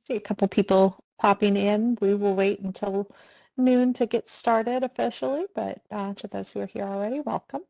See a couple people popping in. We will wait until noon to get started officially, but to those who are here already, welcome.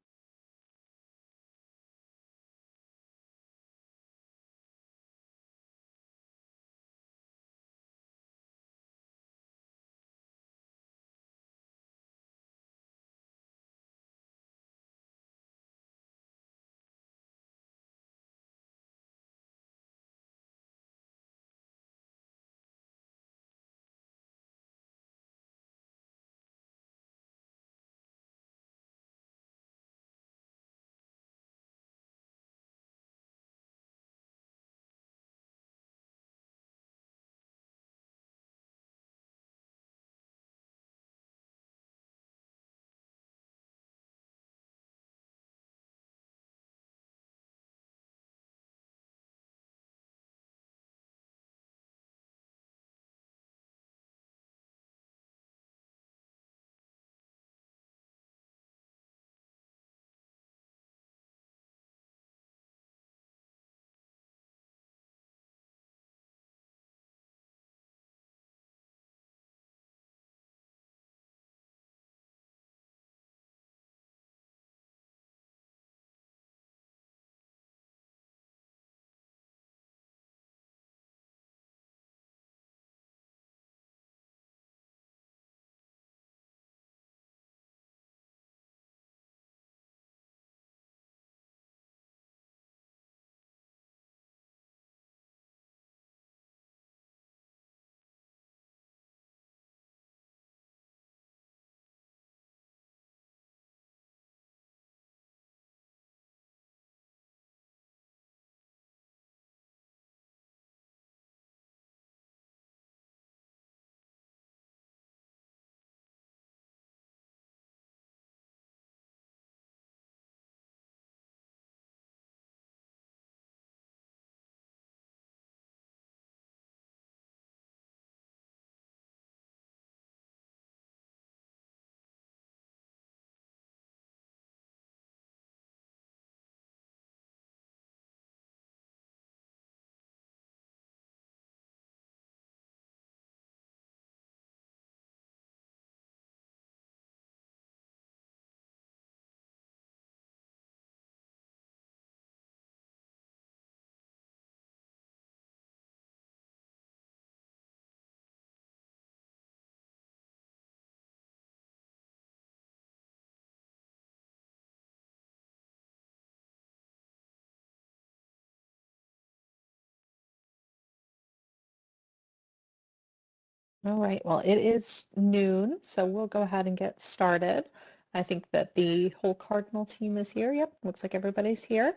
All right, well, it is noon, so we'll go ahead and get started. I think that the whole Cardinal team is here. Yep, looks like everybody's here.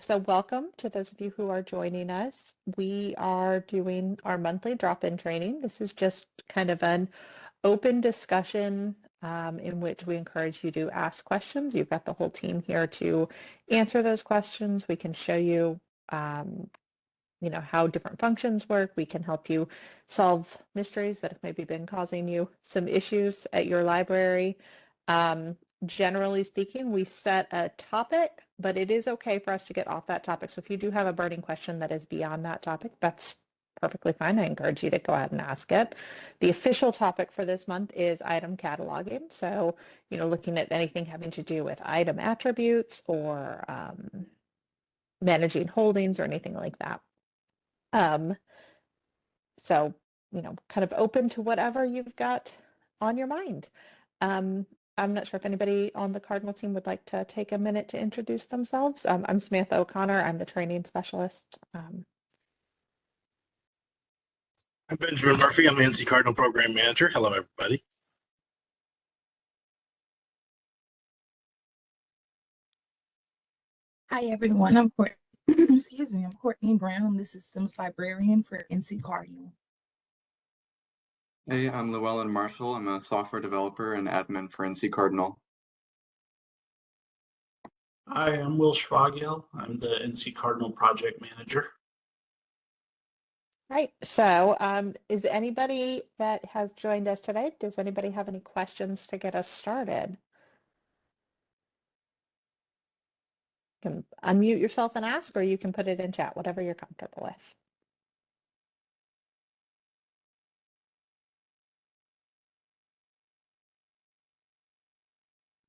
So welcome to those of you who are joining us. We are doing our monthly drop-in training. This is just kind of an open discussion in which we encourage you to ask questions. You've got the whole team here to answer those questions. We can show you um, how different functions work. We can help you solve mysteries that have maybe been causing you some issues at your library. Generally speaking, we set a topic, but it is okay for us to get off that topic. So if you do have a burning question that is beyond that topic, that's perfectly fine. I encourage you to go ahead and ask it. The official topic for this month is item cataloging. So, looking at anything having to do with item attributes or managing holdings or anything like that. Um, so, kind of open to whatever you've got on your mind. Um, I'm not sure if anybody on the Cardinal team would like to take a minute to introduce themselves. I'm Samantha O'Connor. I'm the training specialist. I'm Benjamin Murphy. I'm the NC Cardinal Program Manager. Hello, everybody. Hi everyone, I'm Courtney. Excuse me, I'm Courtney Brown, the Systems Librarian for NC Cardinal. Hey, I'm Llewellyn Marshall. I'm a software developer and admin for NC Cardinal. Hi, I'm Will Schwagiel. I'm the NC Cardinal Project Manager. Right. So, is anybody that has joined us today, does anybody have any questions to get us started? You can unmute yourself and ask, or you can put it in chat, whatever you're comfortable with.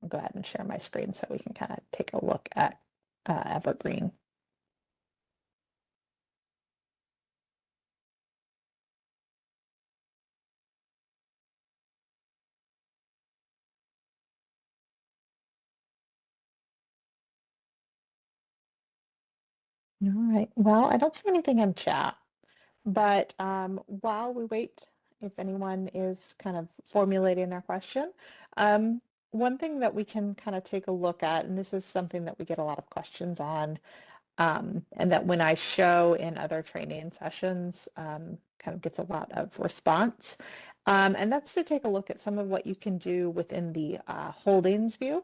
I'll go ahead and share my screen so we can kind of take a look at Evergreen. All right. Well, I don't see anything in chat, but while we wait, if anyone is kind of formulating their question, one thing that we can kind of take a look at, and this is something that we get a lot of questions on, and that when I show in other training sessions, kind of gets a lot of response, and that's to take a look at some of what you can do within the holdings view.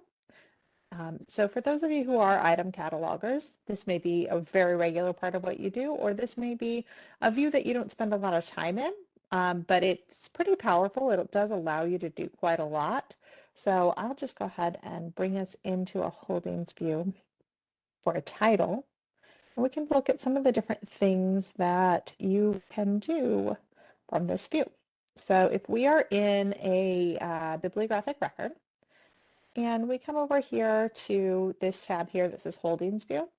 So for those of you who are item catalogers, this may be a very regular part of what you do, or this may be a view that you don't spend a lot of time in, but it's pretty powerful. It does allow you to do quite a lot. So I'll just go ahead and bring us into a holdings view for a title. And we can look at some of the different things that you can do from this view. So if we are in a bibliographic record, and we come over here to this tab here that says Holdings View.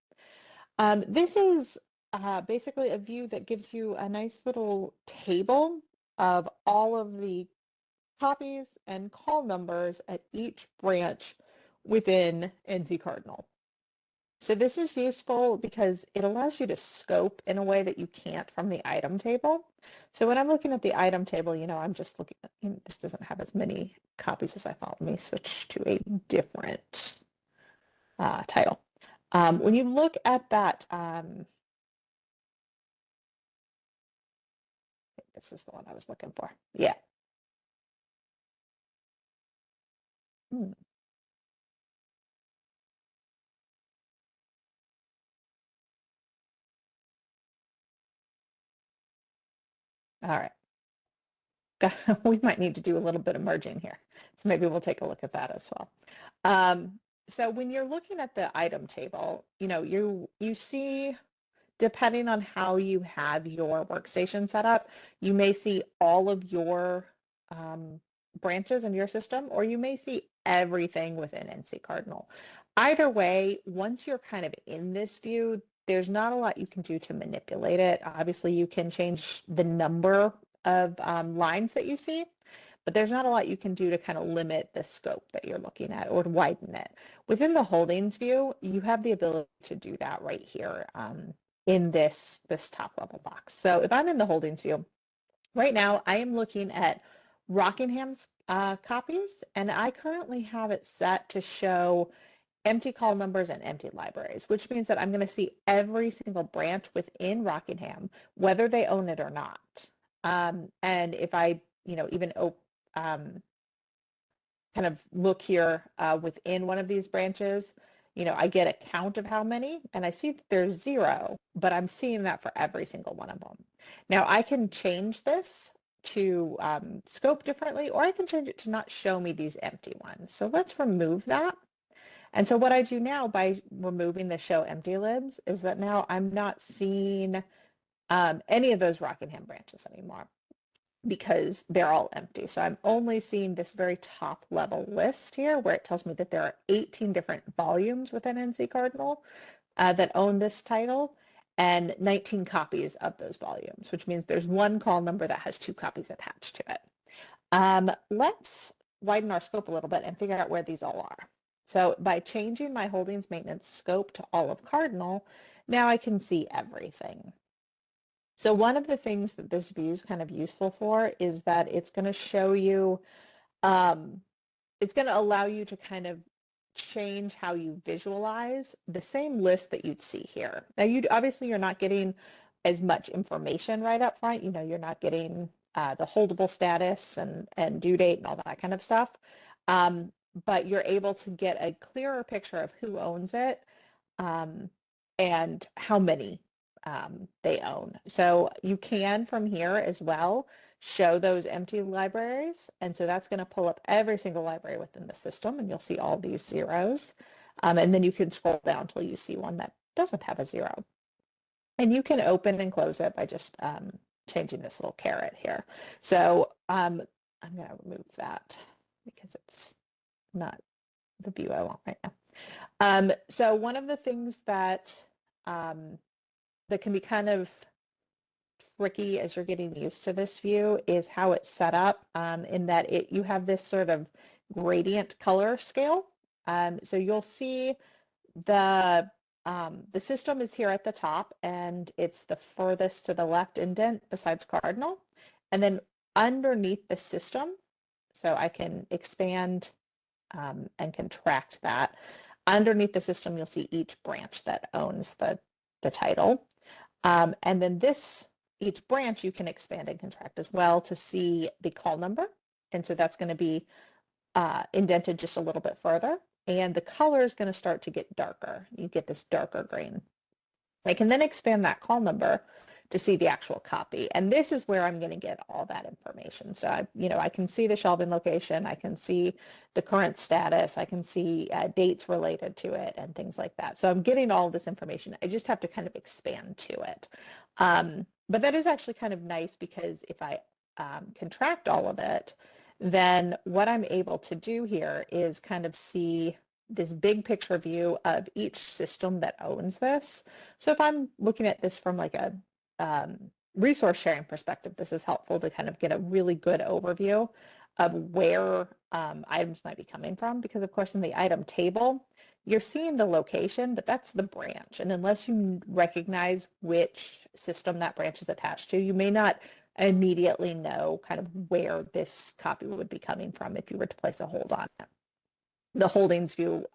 This is basically a view that gives you a nice little table of all of the copies and call numbers at each branch within NC Cardinal. So this is useful because it allows you to scope in a way that you can't from the item table. So when I'm looking at the item table, you know, I'm just looking at, this doesn't have as many copies as I thought. Let me switch to a different title. When you look at that, this is the one I was looking for. Yeah. Hmm. All right. We might need to do a little bit of merging here. So maybe we'll take a look at that as well. So when you're looking at the item table, you know, you see, depending on how you have your workstation set up, you may see all of your branches in your system, or you may see everything within NC Cardinal. Either way, once you're kind of in this view, there's not a lot you can do to manipulate it. Obviously, you can change the number of lines that you see, but there's not a lot you can do to kind of limit the scope that you're looking at or to widen it. Within the holdings view, you have the ability to do that right here in this top level box. So if I'm in the holdings view, right now I am looking at Rockingham's copies, and I currently have it set to show empty call numbers and empty libraries, which means that I'm going to see every single branch within Rockingham, whether they own it or not. And if I, you know, even kind of look here within one of these branches, you know, I get a count of how many, and I see that there's 0, but I'm seeing that for every single one of them. Now I can change this to scope differently, or I can change it to not show me these empty ones. So let's remove that. And so what I do now by removing the show empty libs is that now I'm not seeing any of those Rockingham branches anymore because they're all empty. So I'm only seeing this very top level list here where it tells me that there are 18 different volumes within NC Cardinal that own this title and 19 copies of those volumes, which means there's one call number that has 2 copies attached to it. Let's widen our scope a little bit and figure out where these all are. So by changing my holdings maintenance scope to all of Cardinal, now I can see everything. So one of the things that this view is kind of useful for is that it's going to show you, it's going to allow you to kind of change how you visualize the same list that you'd see here. Now, obviously you're not getting as much information right up front. You know, you're not getting the holdable status and due date and all that kind of stuff. But you're able to get a clearer picture of who owns it and how many they own. So you can from here as well show those empty libraries. And so that's going to pull up every single library within the system, and you'll see all these zeros. And then you can scroll down until you see one that doesn't have a 0. And you can open and close it by just changing this little caret here. So I'm going to remove that because it's not the view I want right now. So one of the things that that can be kind of tricky as you're getting used to this view is how it's set up, in that you have this sort of gradient color scale. So you'll see the system is here at the top, and it's the furthest to the left indent besides Cardinal. And then underneath the system, so I can expand and contract that. Underneath the system, you'll see each branch that owns the title. And then each branch you can expand and contract as well to see the call number. And so that's going to be indented just a little bit further. And the color is going to start to get darker. You get this darker green. I can then expand that call number to see the actual copy. And this is where I'm going to get all that information. So I can see the shelving location, I can see the current status, I can see dates related to it and things like that. So I'm getting all this information. I just have to kind of expand to it. But that is actually kind of nice, because if I contract all of it, then what I'm able to do here is kind of see this big picture view of each system that owns this. So if I'm looking at this from like a resource sharing perspective, this is helpful to kind of get a really good overview of where items might be coming from, because of course in the item table, you're seeing the location, but that's the branch. And unless you recognize which system that branch is attached to, you may not immediately know kind of where this copy would be coming from if you were to place a hold on it. The holdings view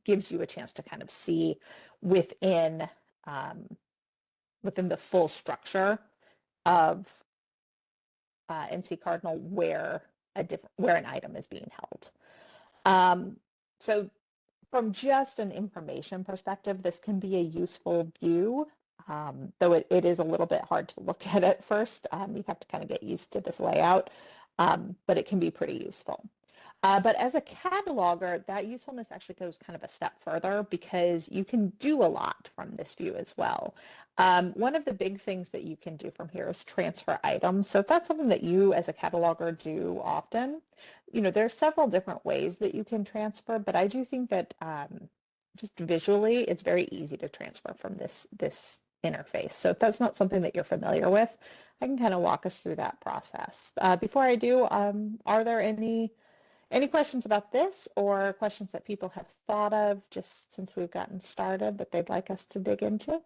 gives you a chance to kind of see within the full structure of NC Cardinal where an item is being held. So from just an information perspective, this can be a useful view, though it is a little bit hard to look at first. You have to kind of get used to this layout, but it can be pretty useful. But as a cataloger, that usefulness actually goes kind of a step further, because you can do a lot from this view as well. One of the big things that you can do from here is transfer items. So if that's something that you as a cataloger do often, there's several different ways that you can transfer, but I do think that just visually, it's very easy to transfer from this interface. So if that's not something that you're familiar with, I can kind of walk us through that process. Before I do, are there any questions about this, or questions that people have thought of just since we've gotten started that they'd like us to dig into?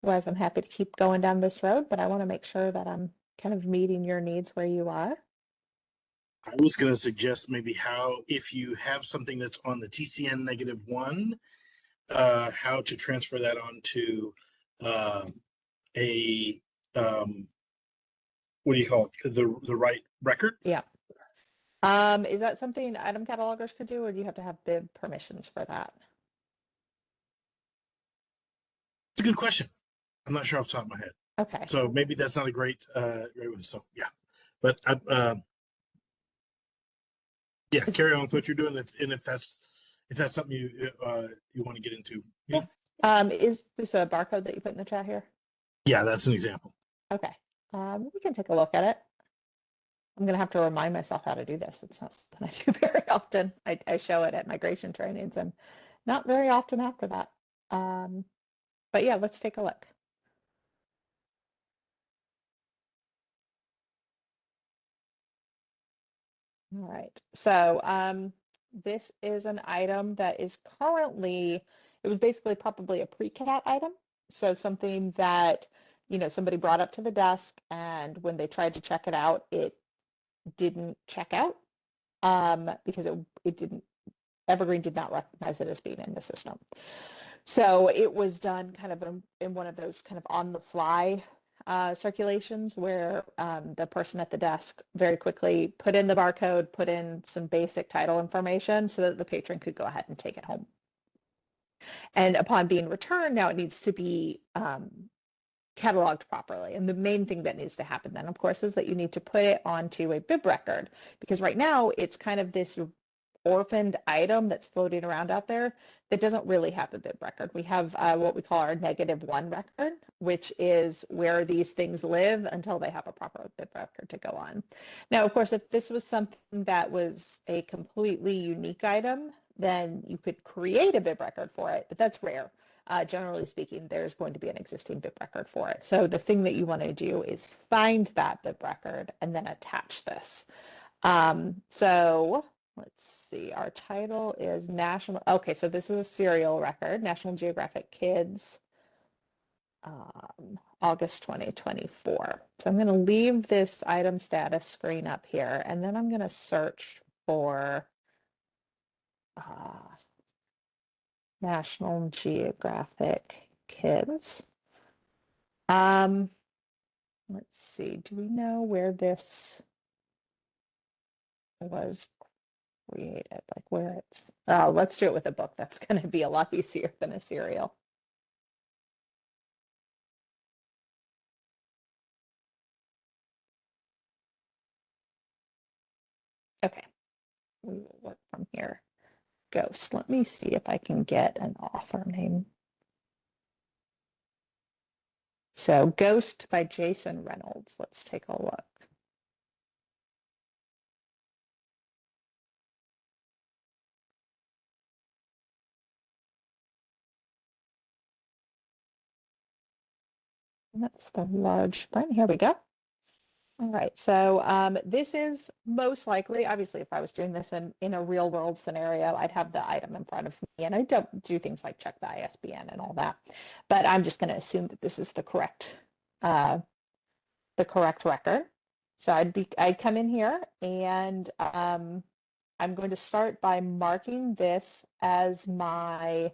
Otherwise, I'm happy to keep going down this road, but I want to make sure that I'm kind of meeting your needs where you are. I was going to suggest maybe if you have something that's on the TCN -1, how to transfer that onto a what do you call it? The right record? Yeah. Is that something item catalogers could do, or do you have to have bib permissions for that? It's a good question. I'm not sure off the top of my head. Okay. So maybe that's not a great one. So yeah, but yeah, carry on with what you're doing, if that's something you want to get into. Yeah. Is this a barcode that you put in the chat here? Yeah, that's an example. Okay. We can take a look at it. I'm going to have to remind myself how to do this. It's not something I do very often. I show it at migration trainings and not very often after that. But yeah, let's take a look. All right. So this is an item that is currently, it was basically probably a pre-cat item. So something that, somebody brought up to the desk, and when they tried to check it out, it didn't check out because it didn't, Evergreen did not recognize it as being in the system. So it was done kind of in one of those kind of on the fly circulations where the person at the desk very quickly put in the barcode, put in some basic title information so that the patron could go ahead and take it home. And upon being returned, now it needs to be cataloged properly. And the main thing that needs to happen then, of course, is that you need to put it onto a bib record, because right now it's kind of this orphaned item that's floating around out there that doesn't really have a bib record. We have what we call our -1 record, which is where these things live until they have a proper bib record to go on. Now, of course, if this was something that was a completely unique item, then you could create a bib record for it, but that's rare. Generally speaking, there's going to be an existing bib record for it. So the thing that you want to do is find that bib record and then attach this. So let's see, our title is National, okay, so this is a serial record, National Geographic Kids, August 2024. So I'm going to leave this item status screen up here, and then I'm going to search for National Geographic Kids. Let's see, do we know where this was created? Like where it's, oh, let's do it with a book. That's going to be a lot easier than a serial. Okay, we will work from here. Ghost. Let me see if I can get an author name. So Ghost by Jason Reynolds. Let's take a look. And that's the large print. Here we go. All right, so this is most likely, obviously, if I was doing this in a real world scenario, I'd have the item in front of me, and I don't do things like check the ISBN and all that, but I'm just going to assume that this is the correct record. So I'd come in here, and I'm going to start by marking this as my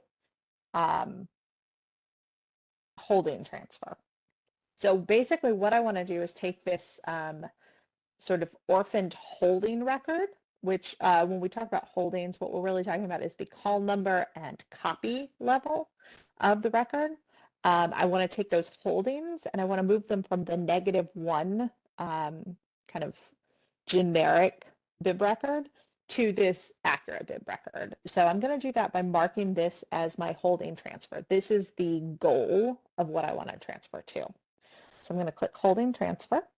holding transfer. So basically what I want to do is take this sort of orphaned holding record, which when we talk about holdings, what we're really talking about is the call number and copy level of the record. I want to take those holdings and I want to move them from the -1 kind of generic bib record to this accurate bib record. So I'm going to do that by marking this as my holding transfer. This is the goal of what I want to transfer to. So I'm going to click holding transfer.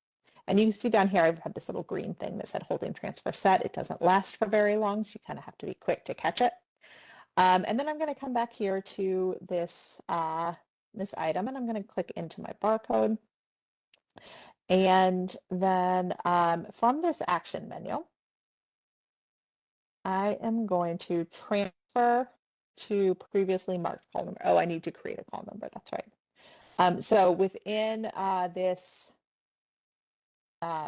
And you can see down here, I've had this little green thing that said holding transfer set. It doesn't last for very long, so you kind of have to be quick to catch it. And then I'm going to come back here to this, this item, and I'm going to click into my barcode. And then from this action menu, I am going to transfer to previously marked call number. Oh, I need to create a call number. That's right. So within this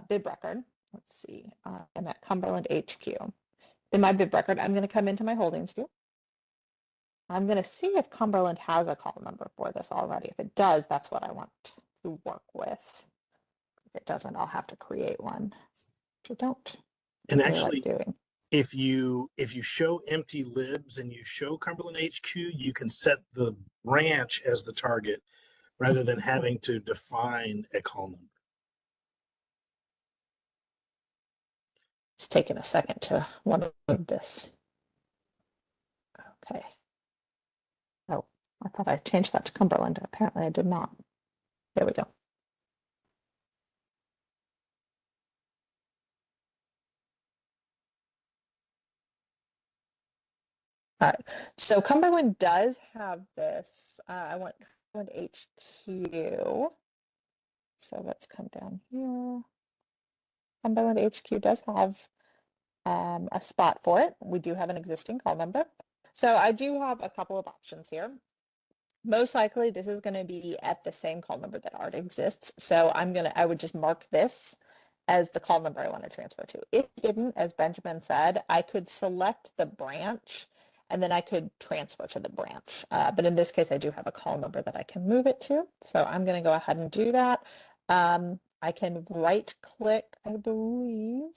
bib record, let's see, I'm at Cumberland HQ. In my bib record, I'm going to come into my holdings view. I'm going to see if Cumberland has a call number for this already. If it does, that's what I want to work with. If it doesn't, I'll have to create one, which I don't And really actually, like doing. if you show empty libs and you show Cumberland HQ, you can set the branch as the target rather than having to define a call number. It's taking a second to want to move this. Okay. Oh, I thought I changed that to Cumberland. Apparently I did not. There we go. All right, so Cumberland does have this. I want Cumberland HQ. So let's come down here. Cumberland HQ does have a spot for it. We do have an existing call number. So I do have a couple of options here. Most likely this is going to be at the same call number that already exists. So I would just mark this as the call number I want to transfer to. If it didn't, as Benjamin said, I could select the branch and then I could transfer to the branch. But in this case, I do have a call number that I can move it to. So I'm going to go ahead and do that. I can right click, I believe,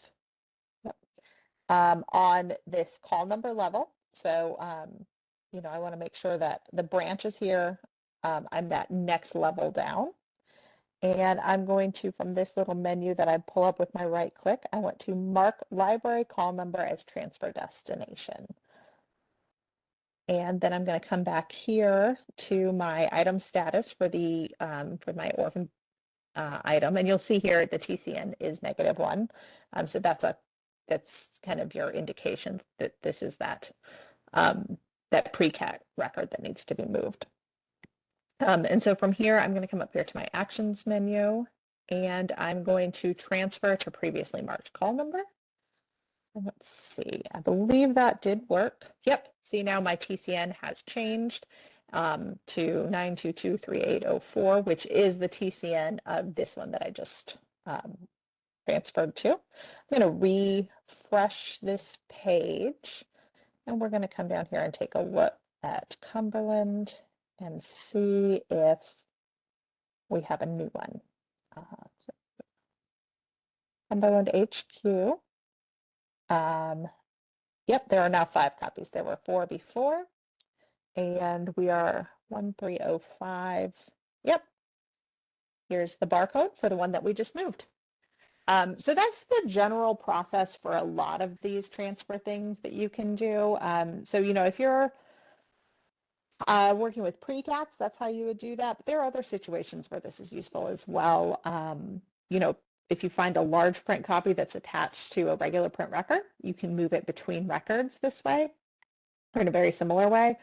on this call number level. So, you know, I want to make sure that the branch is here. I'm that next level down. And I'm going to, from this little menu that I pull up with my right click, I want to mark library call number as transfer destination. And then I'm going to come back here to my item status for the for my orphan item, and you'll see here the TCN is -1. So that's kind of your indication that this is that that pre-cat record that needs to be moved. And so from here, I'm going to come up here to my actions menu, and I'm going to transfer to previously marked call number. And let's see, I believe that did work. Yep, see now my TCN has changed to 9223804, which is the TCN of this one that I just transferred to. I'm going to refresh this page, and we're going to come down here and take a look at Cumberland and see if we have a new one. Cumberland HQ. Yep, there are now 5 copies. There were 4 before, and we are 1305. Yep, here's the barcode for the one that we just moved. So that's the general process for a lot of these transfer things that you can do. So, you know, if you're working with pre-cats, that's how you would do that. But there are other situations where this is useful as well. You know, if you find a large print copy that's attached to a regular print record, you can move it between records this way, or in a very similar way.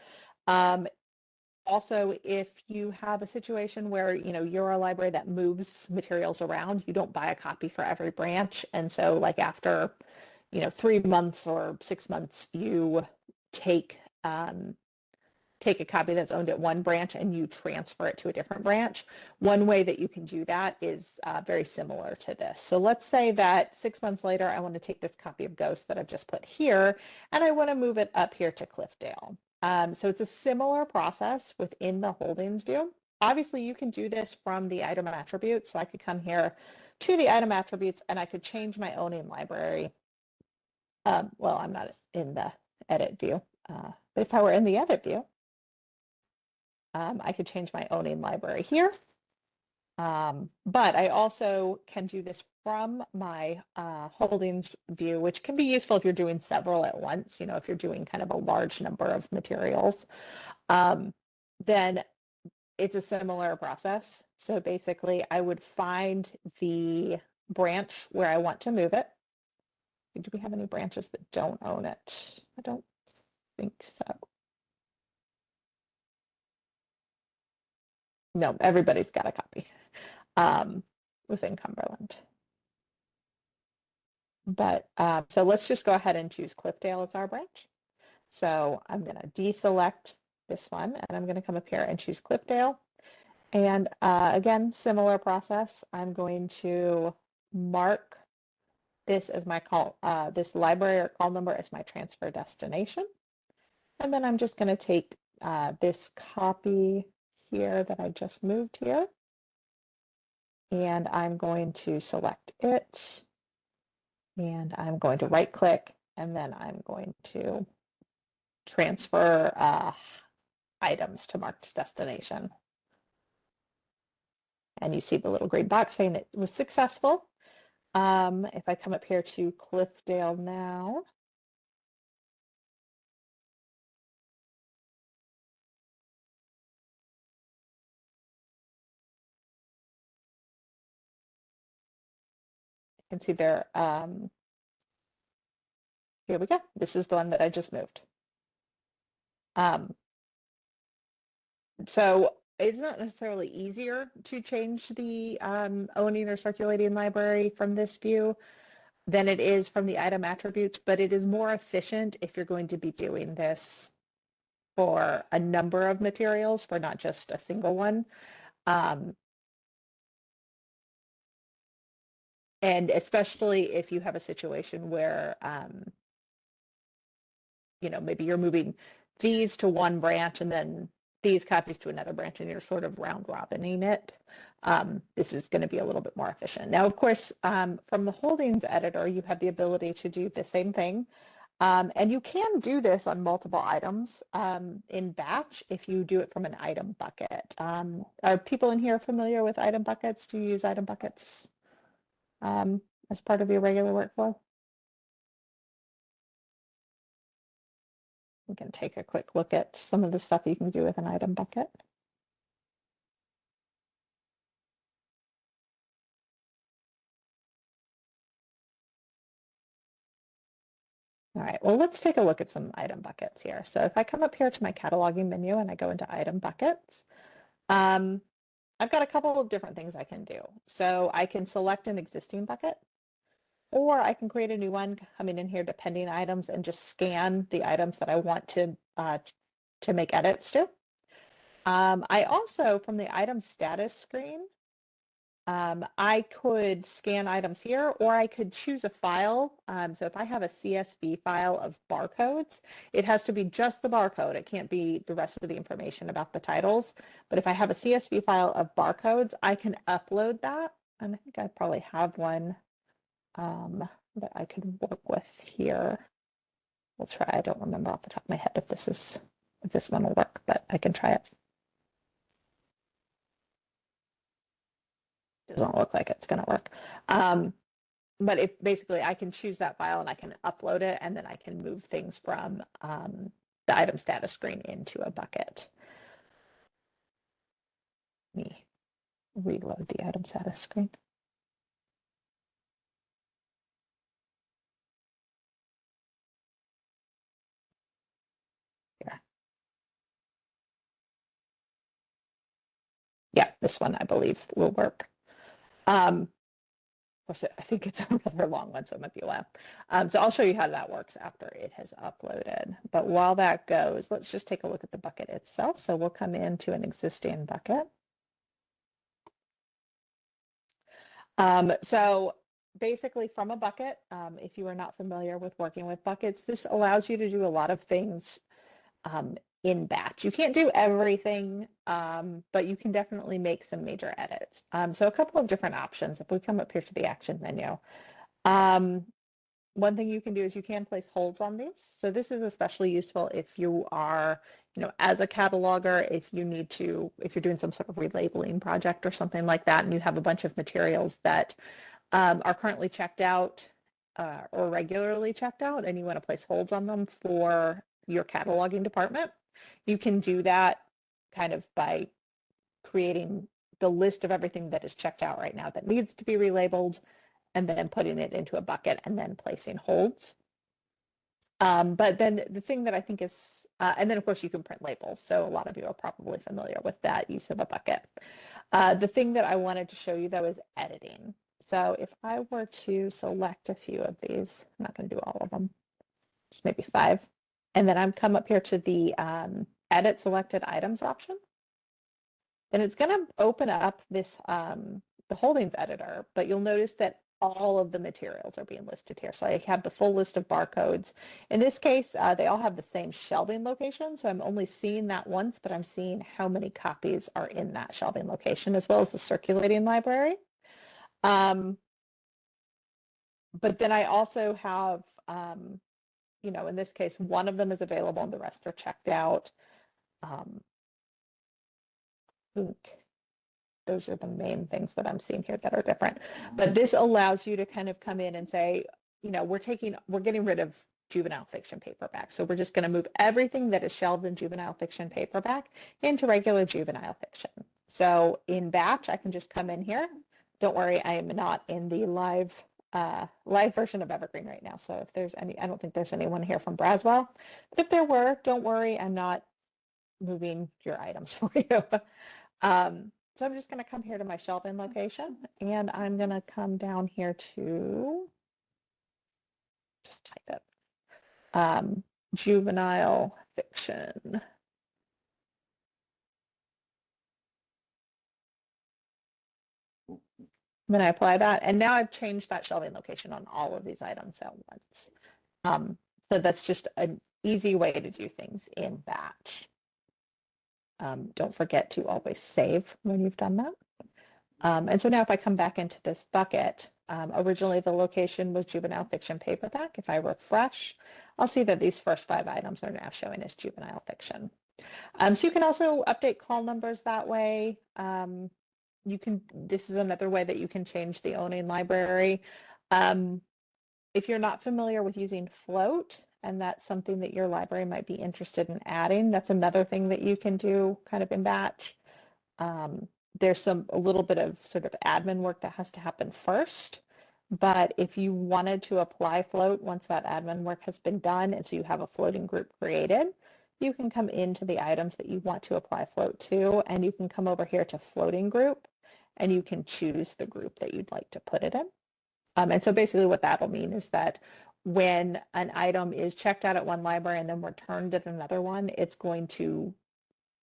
Also, if you have a situation where, you know, you're a library that moves materials around, you don't buy a copy for every branch. And so like after, you know, 3 months or 6 months, you take a copy that's owned at one branch and you transfer it to a different branch. One way that you can do that is very similar to this. So let's say that 6 months later, I want to take this copy of Ghost that I've just put here, and I want to move it up here to Cliffdale. So it's a similar process within the holdings view. Obviously, you can do this from the item attributes. So I could come here to the item attributes and I could change my owning library. Well, I'm not in the edit view, but if I were in the edit view, I could change my owning library here. But I also can do this from my holdings view, which can be useful if you're doing several at once. You know, if you're doing kind of a large number of materials, then it's a similar process. So basically, I would find the branch where I want to move it. Do we have any branches that don't own it? I don't think so. No, everybody's got a copy within Cumberland. But so let's just go ahead and choose Cliffdale as our branch. So I'm going to deselect this one, and I'm going to come up here and choose Cliffdale. And again, similar process. I'm going to mark this as my call, this library or call number as my transfer destination. And then I'm just going to take this copy here that I just moved here, and I'm going to select it, and I'm going to right click, and then I'm going to transfer items to marked destination. And you see the little green box saying it was successful. If I come up here to Cliffdale now, you can see there, here we go. This is the one that I just moved. So it's not necessarily easier to change the owning or circulating library from this view than it is from the item attributes, but it is more efficient if you're going to be doing this for a number of materials, for not just a single one. And especially if you have a situation where, you know, maybe you're moving these to one branch and then these copies to another branch, and you're sort of round robining it. This is going to be a little bit more efficient. Now, of course, from the holdings editor, you have the ability to do the same thing. And you can do this on multiple items in batch if you do it from an item bucket. Are people in here familiar with item buckets? Do you use item buckets as part of your regular workflow? We can take a quick look at some of the stuff you can do with an item bucket. All right, well, let's take a look at some item buckets here. So if I come up here to my cataloging menu and I go into item buckets, I've got a couple of different things I can do. So I can select an existing bucket, or I can create a new one coming in here to pending items and just scan the items that I want to make edits to. I also, from the item status screen, I could scan items here, or I could choose a file. So if I have a CSV file of barcodes, it has to be just the barcode. It can't be the rest of the information about the titles. But if I have a CSV file of barcodes, I can upload that. And I think I probably have one that I could work with here. We'll try. I don't remember off the top of my head if this one will work, but I can try it. Doesn't look like it's going to work. But if basically I can choose that file and I can upload it, and then I can move things from the item status screen into a bucket. Let me reload the item status screen. Here. Yeah, this one I believe will work. Of course, I think it's a rather long one, so it might be a while. So I'll show you how that works after it has uploaded. But while that goes, let's just take a look at the bucket itself. So we'll come into an existing bucket. So basically from a bucket, if you are not familiar with working with buckets, this allows you to do a lot of things in batch. You can't do everything, but you can definitely make some major edits. So a couple of different options. If we come up here to the action menu, one thing you can do is you can place holds on these. So this is especially useful if you are, as a cataloger, if you're doing some sort of relabeling project or something like that, and you have a bunch of materials that are currently checked out or regularly checked out, and you want to place holds on them for your cataloging department. You can do that kind of by creating the list of everything that is checked out right now that needs to be relabeled, and then putting it into a bucket and then placing holds. But then the thing that I think is, and then of course you can print labels. So a lot of you are probably familiar with that use of a bucket. The thing that I wanted to show you though is editing. So if I were to select a few of these, I'm not going to do all of them, just maybe 5. And then I'm come up here to the edit selected items option. And it's going to open up this, the holdings editor, but you'll notice that all of the materials are being listed here. So I have the full list of barcodes. In this case, they all have the same shelving location. So I'm only seeing that once, but I'm seeing how many copies are in that shelving location, as well as the circulating library. But then I also have, in this case, one of them is available and the rest are checked out. Those are the main things that I'm seeing here that are different. But this allows you to kind of come in and say, we're getting rid of juvenile fiction paperback. So we're just going to move everything that is shelved in juvenile fiction paperback into regular juvenile fiction. So in batch, I can just come in here. Don't worry, I am not in the live version of Evergreen right now. So if there's I don't think there's anyone here from Braswell. But if there were, don't worry, I'm not moving your items for you. So I'm just going to come here to my shelving location, and I'm going to come down here to just type it, juvenile fiction. Then I apply that, and now I've changed that shelving location on all of these items at once. So that's just an easy way to do things in batch. Don't forget to always save when you've done that. And so now if I come back into this bucket, originally the location was juvenile fiction paperback. If I refresh, I'll see that these first 5 items are now showing as juvenile fiction. So you can also update call numbers that way. This is another way that you can change the owning library. If you're not familiar with using float, and that's something that your library might be interested in adding, that's another thing that you can do kind of in batch. There's a little bit of sort of admin work that has to happen first, But if you wanted to apply float once that admin work has been done, and so you have a floating group created, you can come into the items that you want to apply float to, and you can come over here to floating group, and you can choose the group that you'd like to put it in. And so basically what that'll mean is that when an item is checked out at one library and then returned at another one, it's going to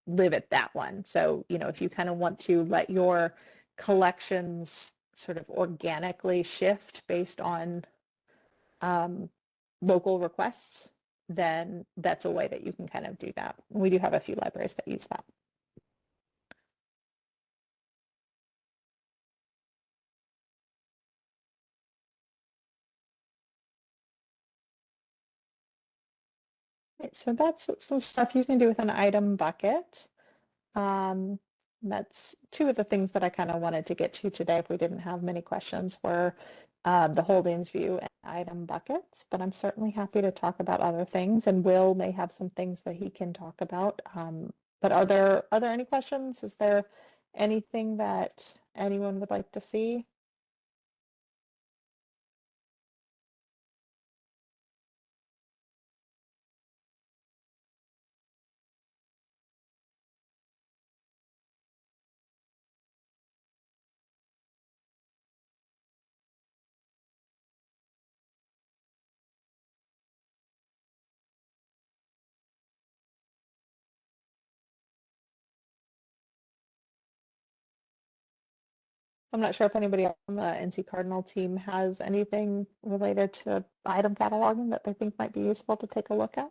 live at that one. So, if you kind of want to let your collections sort of organically shift based on local requests, then that's a way that you can kind of do that. We do have a few libraries that use that. Right, so that's some stuff you can do with an item bucket. That's two of the things that I kind of wanted to get to today if we didn't have many questions were the holdings view and item buckets, but I'm certainly happy to talk about other things, and Will may have some things that he can talk about. But are there any questions? Is there anything that anyone would like to see? I'm not sure if anybody else on the NC Cardinal team has anything related to item cataloging that they think might be useful to take a look at.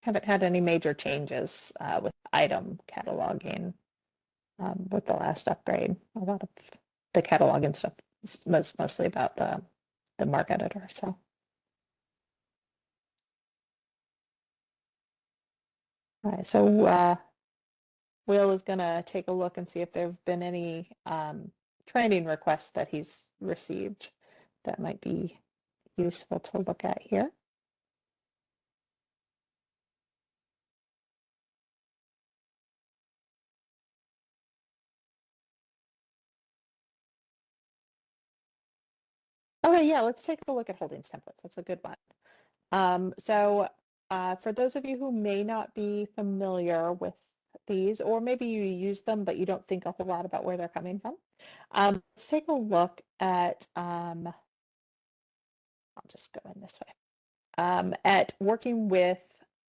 Haven't had any major changes with item cataloging with the last upgrade. A lot of the cataloging stuff is mostly about the mark editor. So. All right, so Will is going to take a look and see if there have been any training requests that he's received that might be useful to look at here. Okay, yeah, let's take a look at holdings templates. That's a good one. So for those of you who may not be familiar with these, or maybe you use them, but you don't think a whole lot about where they're coming from, let's take a look at, I'll just go in this way, at working with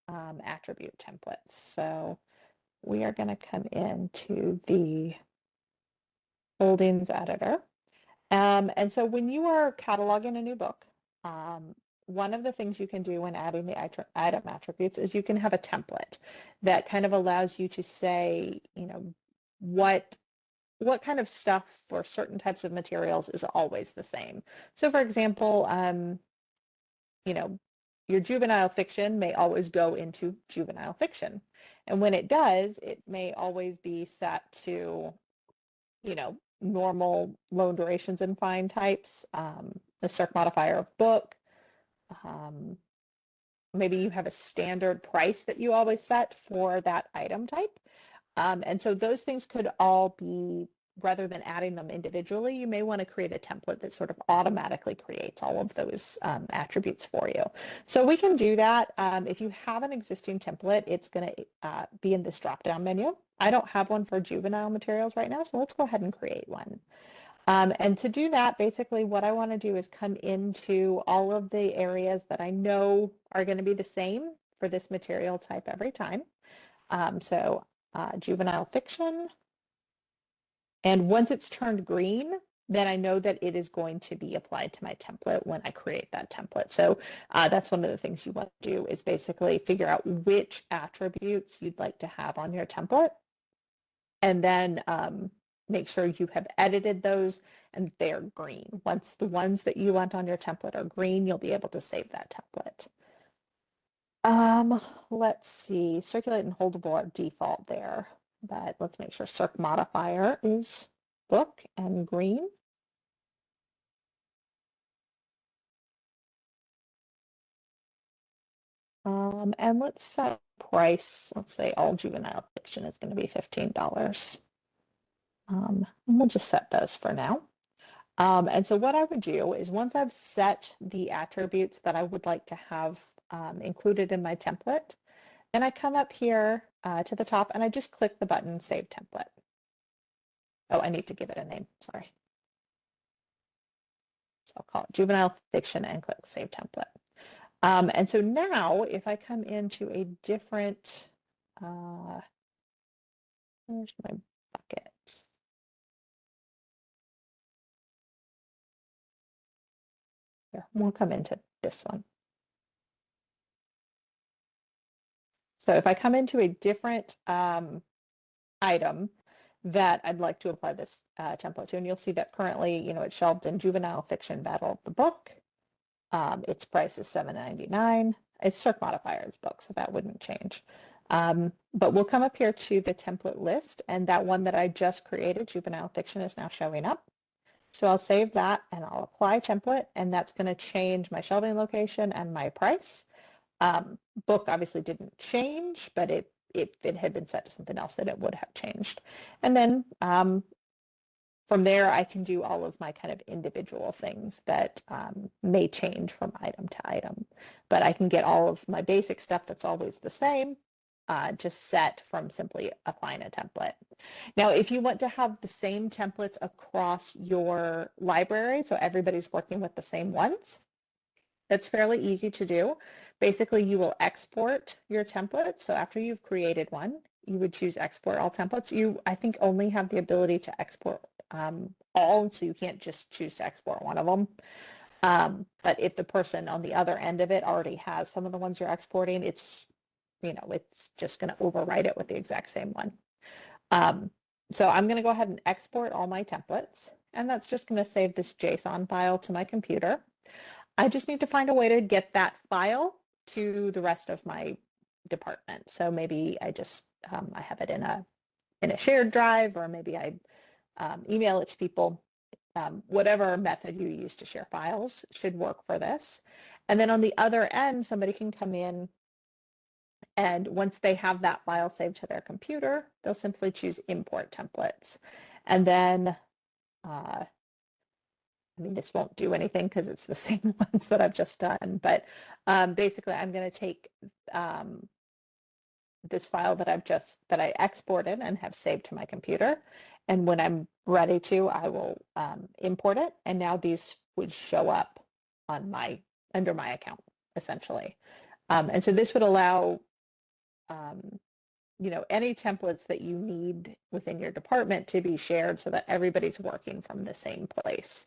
attribute templates. So we are going to come into the holdings editor. And so when you are cataloging a new book, one of the things you can do when adding the item attributes is you can have a template that kind of allows you to say, what kind of stuff for certain types of materials is always the same. So for example, your juvenile fiction may always go into juvenile fiction. And when it does, it may always be set to, normal loan durations and fine types, the circ modifier of book. Maybe you have a standard price that you always set for that item type. And so those things could all be, rather than adding them individually, you may want to create a template that sort of automatically creates all of those attributes for you. So we can do that. If you have an existing template, it's going to be in this drop-down menu. I don't have one for juvenile materials right now, so let's go ahead and create one. And to do that, basically what I want to do is come into all of the areas that I know are going to be the same for this material type every time. So juvenile fiction. And once it's turned green, then I know that it is going to be applied to my template when I create that template. So that's one of the things you want to do is basically figure out which attributes you'd like to have on your template. And then make sure you have edited those and they're green. Once the ones that you want on your template are green, you'll be able to save that template. Let's see, circulate and holdable are default there, but let's make sure circ modifier is book and green. And let's set price. Let's say all juvenile fiction is going to be $15. And we'll just set those for now. And so what I would do is once I've set the attributes that I would like to have included in my template, then I come up here to the top and I just click the button Save Template. Oh, I need to give it a name, sorry. So I'll call it Juvenile Fiction and click Save Template. And so now if I come into a different, where's my bucket? Here, we'll come into this one. So if I come into a different item that I'd like to apply this template to, and you'll see that currently, it's shelved in Juvenile Fiction Battle of the Book. Its price is $7.99. It's Circ Modifier's book, so that wouldn't change. But we'll come up here to the template list, and that one that I just created, Juvenile Fiction, is now showing up. So I'll save that and I'll apply template, and that's going to change my shelving location and my price. Book obviously didn't change, but if it had been set to something else, then it would have changed. And then from there, I can do all of my kind of individual things that may change from item to item. But I can get all of my basic stuff that's always the same, just set from simply applying a template. Now, if you want to have the same templates across your library, so everybody's working with the same ones, that's fairly easy to do. Basically, you will export your template. So after you've created one, you would choose export all templates. You, I think, only have the ability to export all, so you can't just choose to export one of them. But if the person on the other end of it already has some of the ones you're exporting, it's just going to overwrite it with the exact same one. So I'm going to go ahead and export all my templates, and that's just going to save this JSON file to my computer. I just need to find a way to get that file to the rest of my department. So maybe I just I have it in a shared drive, or maybe I email it to people. Whatever method you use to share files should work for this. And then on the other end, somebody can come in, and once they have that file saved to their computer, they'll simply choose import templates. And then I mean, this won't do anything because it's the same ones that I've just done, but basically I'm going to take this file that I exported and have saved to my computer, and when I'm ready to, I will import it, and now these would show up on under my account essentially. And so this would allow any templates that you need within your department to be shared so that everybody's working from the same place,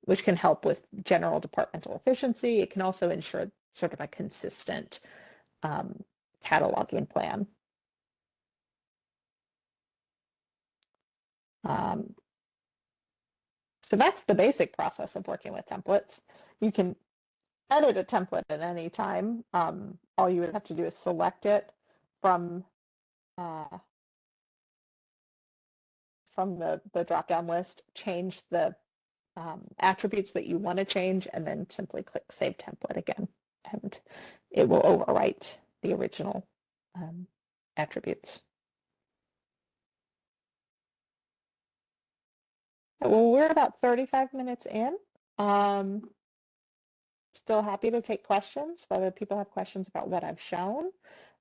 which can help with general departmental efficiency. It can also ensure sort of a consistent cataloging plan. So that's the basic process of working with templates. You can edit a template at any time. All you would have to do is select it from the drop-down list, change the attributes that you want to change, and then simply click Save Template again, and it will overwrite the original attributes. Well, we're about 35 minutes in. Still happy to take questions, whether people have questions about what I've shown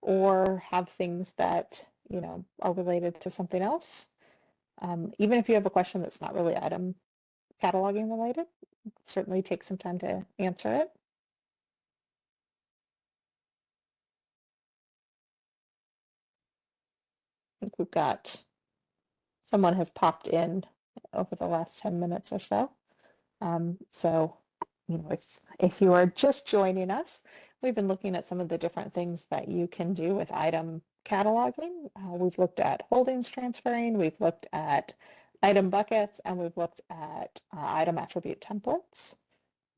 or have things that, are related to something else. Even if you have a question that's not really item cataloging related, certainly take some time to answer it. I think we've got someone has popped in over the last 10 minutes or so. So, if you are just joining us, we've been looking at some of the different things that you can do with item cataloging. We've looked at holdings transferring, we've looked at item buckets, and we've looked at item attribute templates.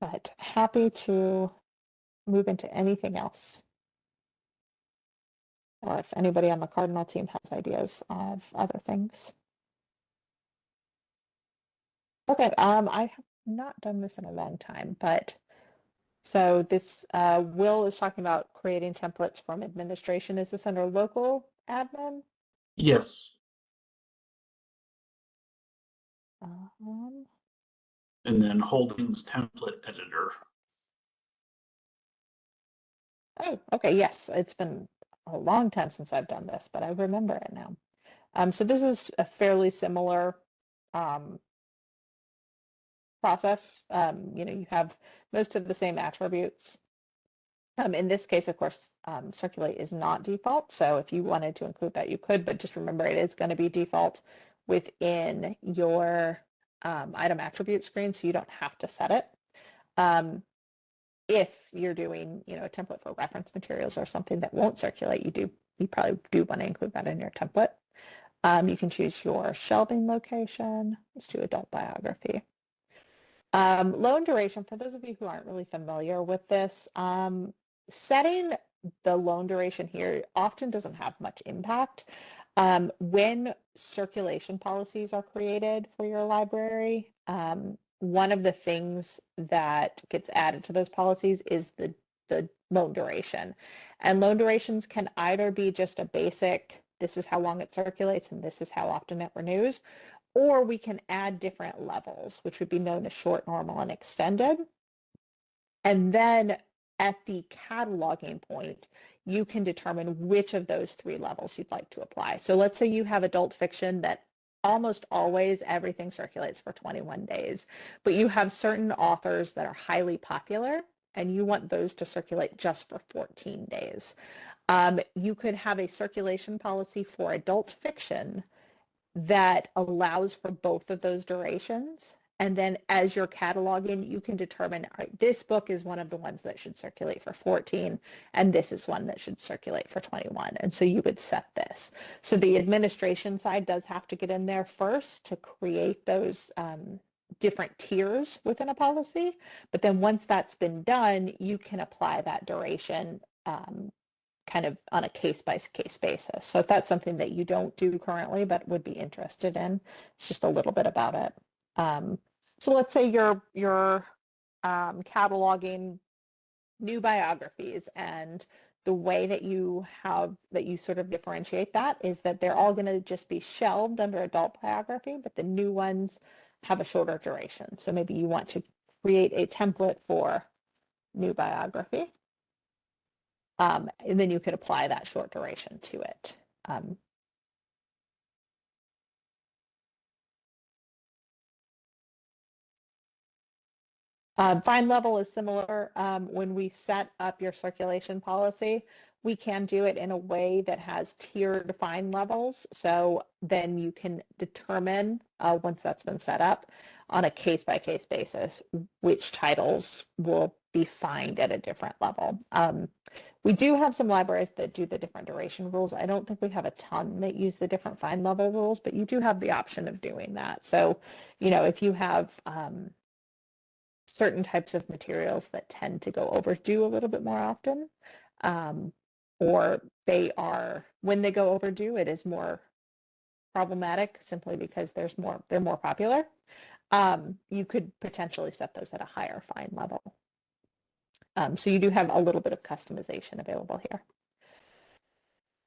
But happy to move into anything else, or if anybody on the Cardinal team has ideas of other things. Okay, I have not done this in a long time, but so this Will is talking about creating templates from administration. Is this under local admin? Yes. And then holdings template editor. Oh, okay, yes, it's been a long time since I've done this, but I remember it now. So this is a fairly similar process. You have most of the same attributes. In this case, of course, circulate is not default. So if you wanted to include that, you could, but just remember it is going to be default within your item attribute screen, so you don't have to set it. If you're doing, a template for reference materials or something that won't circulate, you probably do want to include that in your template. You can choose your shelving location. Let's do adult biography. Loan duration, for those of you who aren't really familiar with this, setting the loan duration here often doesn't have much impact. When circulation policies are created for your library, one of the things that gets added to those policies is the loan duration. And loan durations can either be just a basic, this is how long it circulates and this is how often it renews, or we can add different levels, which would be known as short, normal, and extended. And then at the cataloging point, you can determine which of those 3 levels you'd like to apply. So let's say you have adult fiction that almost always everything circulates for 21 days, but you have certain authors that are highly popular and you want those to circulate just for 14 days. You could have a circulation policy for adult fiction that allows for both of those durations. And then as you're cataloging, you can determine, all right, this book is one of the ones that should circulate for 14, and this is one that should circulate for 21. And so you would set this. So the administration side does have to get in there first to create those different tiers within a policy. But then once that's been done, you can apply that duration kind of on a case-by-case basis. So if that's something that you don't do currently but would be interested in, it's just a little bit about it. So let's say you're cataloging new biographies, and the way that you sort of differentiate that is that they're all going to just be shelved under adult biography, but the new ones have a shorter duration. So maybe you want to create a template for new biography. And then you could apply that short duration to it. Fine level is similar. When we set up your circulation policy, we can do it in a way that has tiered fine levels. So then you can determine, once that's been set up, on a case-by-case basis, which titles will be fined at a different level. We do have some libraries that do the different duration rules. I don't think we have a ton that use the different fine level rules, but you do have the option of doing that. So, if you have certain types of materials that tend to go overdue a little bit more often, or when they go overdue, it is more problematic simply because they're more popular. You could potentially set those at a higher fine level. So you do have a little bit of customization available here.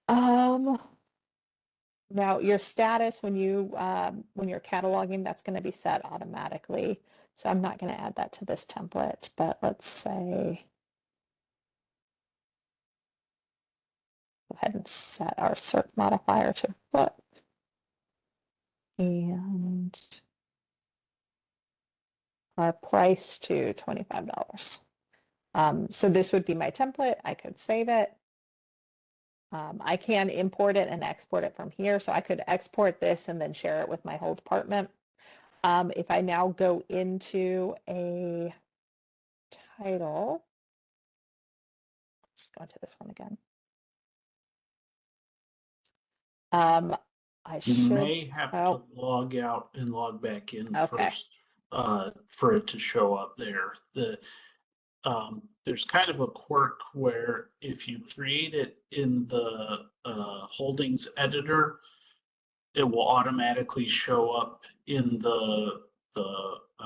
Now your status when you're cataloging, that's going to be set automatically. So I'm not going to add that to this template, but let's say, go ahead and set our cert modifier to book. And our price to $25. So this would be my template. I could save it. I can import it and export it from here. So I could export this and then share it with my whole department. If I now go into a title, just go into this one again. You may have to log out and log back in first for it to show up there. There's kind of a quirk where if you create it in the holdings editor, it will automatically show up in the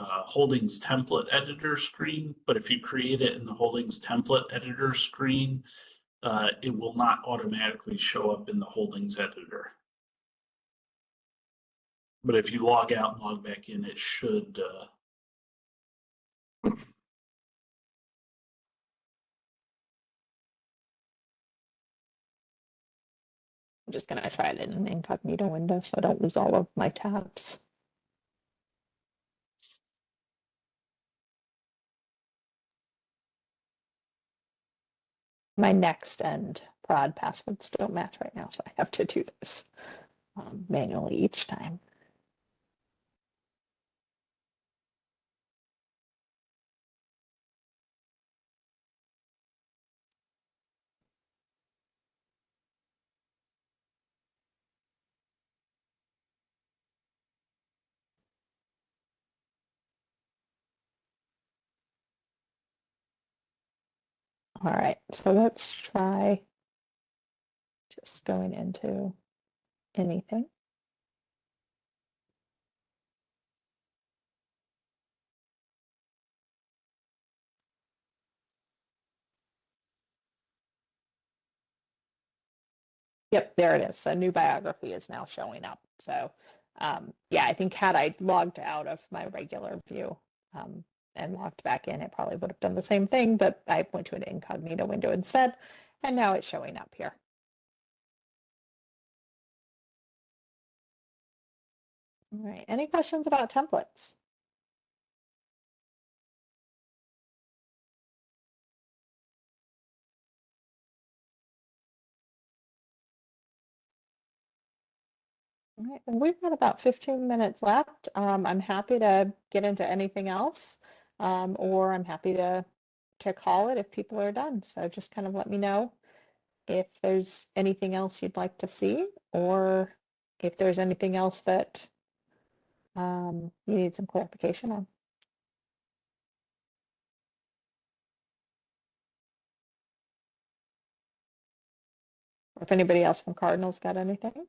holdings template editor screen. But if you create it in the holdings template editor screen, it will not automatically show up in the holdings editor. But if you log out and log back in, it should, I'm just going to try it in an incognito window so I don't lose all of my tabs. My next and prod passwords don't match right now, so I have to do this manually each time. All right, so let's try just going into anything. Yep, there it is. A new biography is now showing up. So yeah, I think had I logged out of my regular view and logged back in, it probably would have done the same thing, but I went to an incognito window instead, and now it's showing up here. All right, any questions about templates? All right, and we've got about 15 minutes left. I'm happy to get into anything else, or I'm happy to call it if people are done. So just kind of let me know if there's anything else you'd like to see, or if there's anything else that you need some clarification on. Or if anybody else from Cardinal's got anything,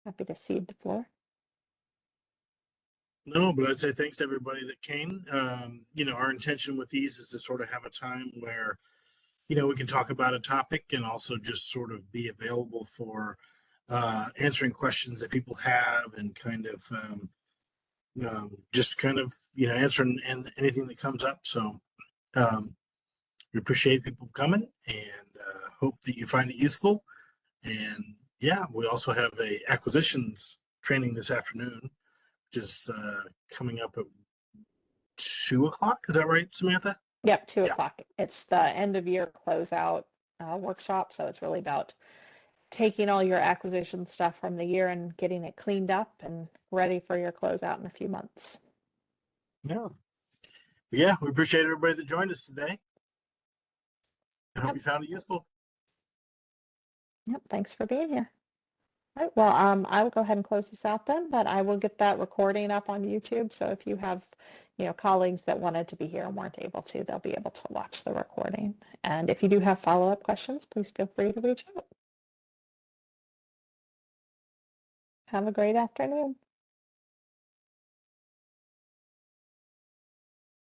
happy to cede the floor. No, but I'd say thanks to everybody that came. You know, our intention with these is to sort of have a time where, you know, we can talk about a topic and also just sort of be available for answering questions that people have and kind of just kind of, you know, answering and anything that comes up. So we appreciate people coming and hope that you find it useful. And yeah, we also have a acquisitions training this afternoon, which is coming up at 2 o'clock. Is that right, Samantha? Yep, 2 Yeah. o'clock. It's the end of year closeout workshop, so it's really about taking all your acquisition stuff from the year and getting it cleaned up and ready for your closeout in a few months. Yeah. But yeah, we appreciate everybody that joined us today. I hope Yep. you found it useful. Yep, thanks for being here. All right, well, I will go ahead and close this out then, but I will get that recording up on YouTube. So if you have, you know, colleagues that wanted to be here and weren't able to, they'll be able to watch the recording. And if you do have follow-up questions, please feel free to reach out. Have a great afternoon.